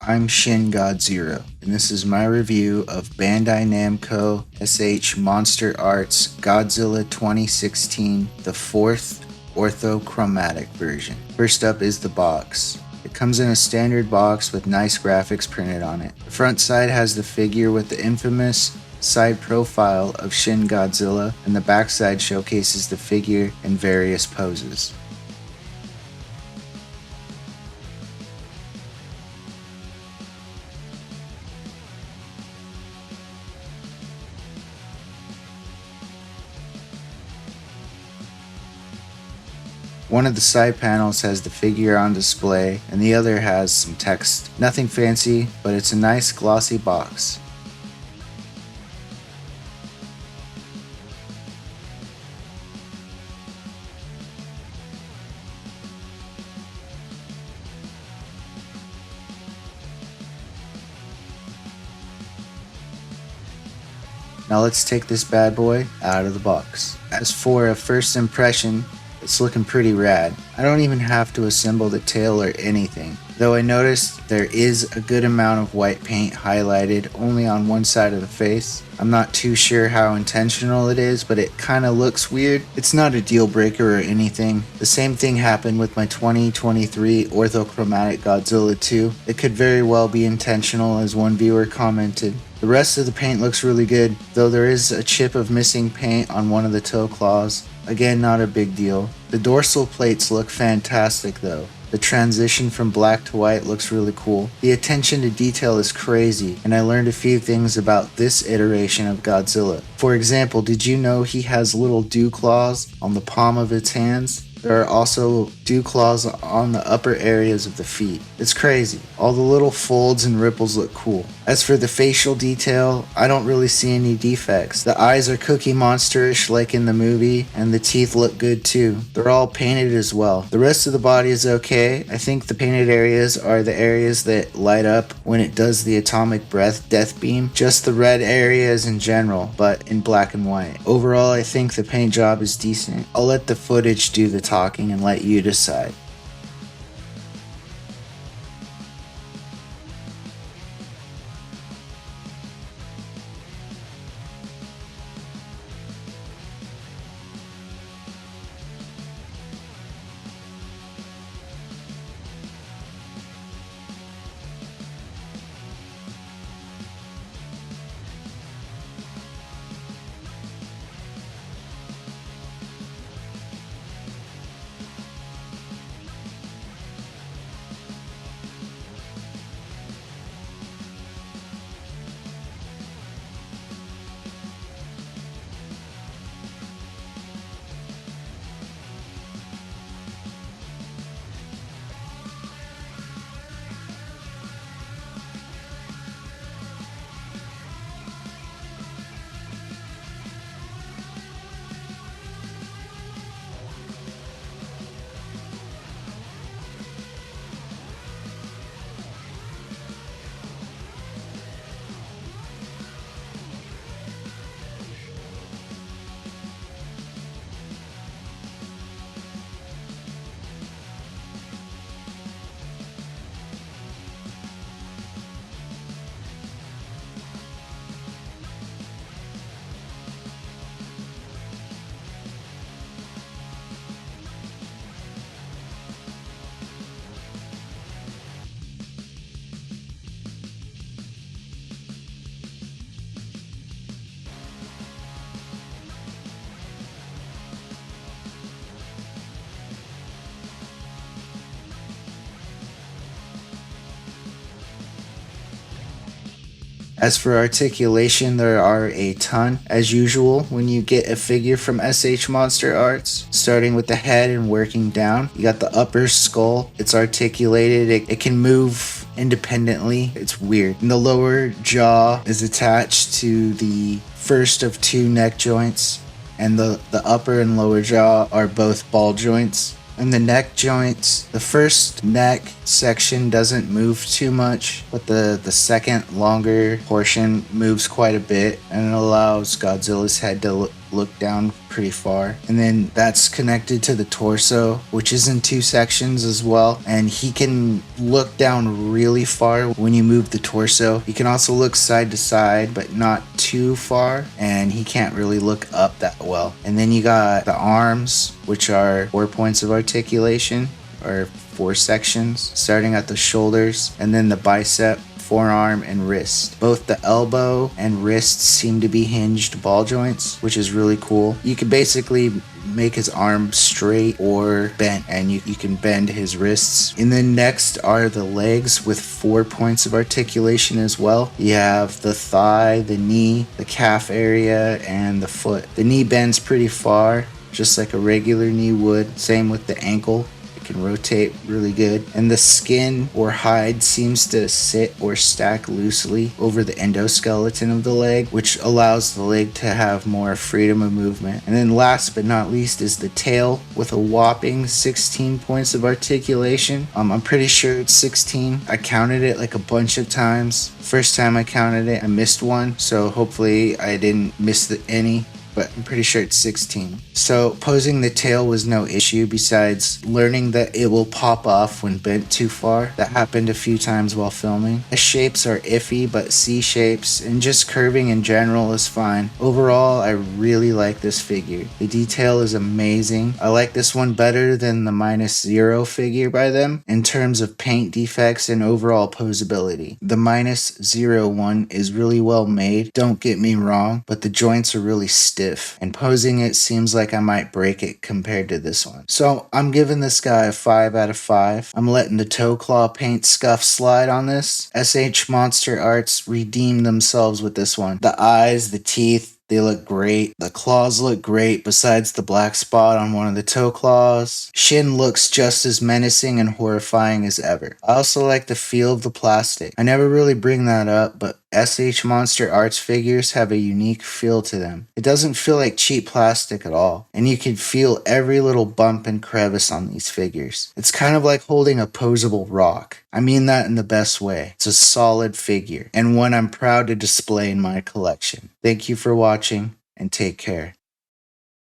I'm Shin Godzilla, and this is my review of Bandai Namco S.H.MonsterArts Godzilla 2016, the 4th Orthochromatic version. First up is the box. It comes in a standard box with nice graphics printed on it. The front side has the figure with the infamous side profile of Shin Godzilla, and the back side showcases the figure in various poses. One of the side panels has the figure on display, and the other has some text. Nothing fancy, but it's a nice glossy box. Now let's take this bad boy out of the box. As for a first impression, it's looking pretty rad. I don't even have to assemble the tail or anything, though I noticed there is a good amount of white paint highlighted only on one side of the face. I'm not too sure how intentional it is, but it kinda looks weird. It's not a deal breaker or anything. The same thing happened with my 2023 Orthochromatic Godzilla 2. It could very well be intentional, as one viewer commented. The rest of the paint looks really good, though there is a chip of missing paint on one of the toe claws. Again, not a big deal. The dorsal plates look fantastic though. The transition from black to white looks really cool. The attention to detail is crazy, and I learned a few things about this iteration of Godzilla. For example, did you know he has little dew claws on the palm of its hands? There are also dew claws on the upper areas of the feet. It's crazy. All the little folds and ripples look cool. As for the facial detail, I don't really see any defects. The eyes are Cookie Monster-ish like in the movie, and the teeth look good too. They're all painted as well. The rest of the body is okay. I think the painted areas are the areas that light up when it does the atomic breath death beam. Just the red areas in general, but in black and white. Overall, I think the paint job is decent. I'll let the footage do the talking and let you decide. As for articulation, there are a ton, as usual, when you get a figure from S.H.MonsterArts, starting with the head and working down. You got the upper skull, it's articulated, it can move independently, it's weird. And the lower jaw is attached to the first of two neck joints, and the upper and lower jaw are both ball joints. And the neck joints, the first neck section doesn't move too much, but the second longer portion moves quite a bit, and it allows Godzilla's head to look down pretty far. And then that's connected to the torso, which is in 2 sections as well. And he can look down really far when you move the torso. He can also look side to side, but not too far. And he can't really look up that well. And then you got the arms, which are 4 points of articulation, or 4 sections, starting at the shoulders, and then the bicep, forearm, and wrist. Both the elbow and wrist seem to be hinged ball joints, which is really cool. You can basically make his arm straight or bent, and you can bend his wrists. And then next are the legs with 4 points of articulation as well. You have the thigh, the knee, the calf area, and the foot. The knee bends pretty far, just like a regular knee would. Same with the ankle. Can rotate really good, and the skin or hide seems to sit or stack loosely over the endoskeleton of the leg, which allows the leg to have more freedom of movement. And then last but not least is the tail with a whopping 16 points of articulation. I'm pretty sure it's 16. I counted it like a bunch of times. First time I counted it, I missed one, so hopefully I didn't miss any, but I'm pretty sure it's 16. So posing the tail was no issue, besides learning that it will pop off when bent too far. That happened a few times while filming. The shapes are iffy, but C shapes and just curving in general is fine. Overall, I really like this figure. The detail is amazing. I like this one better than the -0 figure by them in terms of paint defects and overall posability. The -0 one is really well made, don't get me wrong, but the joints are really stiff, and posing it seems like I might break it compared to this one. So I'm giving this guy a 5 out of 5. I'm letting the toe claw paint scuff slide on this. S.H.MonsterArts redeemed themselves with this one. The eyes, the teeth, they look great. The claws look great besides the black spot on one of the toe claws. Shin looks just as menacing and horrifying as ever. I also like the feel of the plastic. I never really bring that up, but S.H.MonsterArts figures have a unique feel to them. It doesn't feel like cheap plastic at all, and you can feel every little bump and crevice on these figures. It's kind of like holding a posable rock. I mean that in the best way. It's a solid figure, and one I'm proud to display in my collection. Thank you for watching, and take care.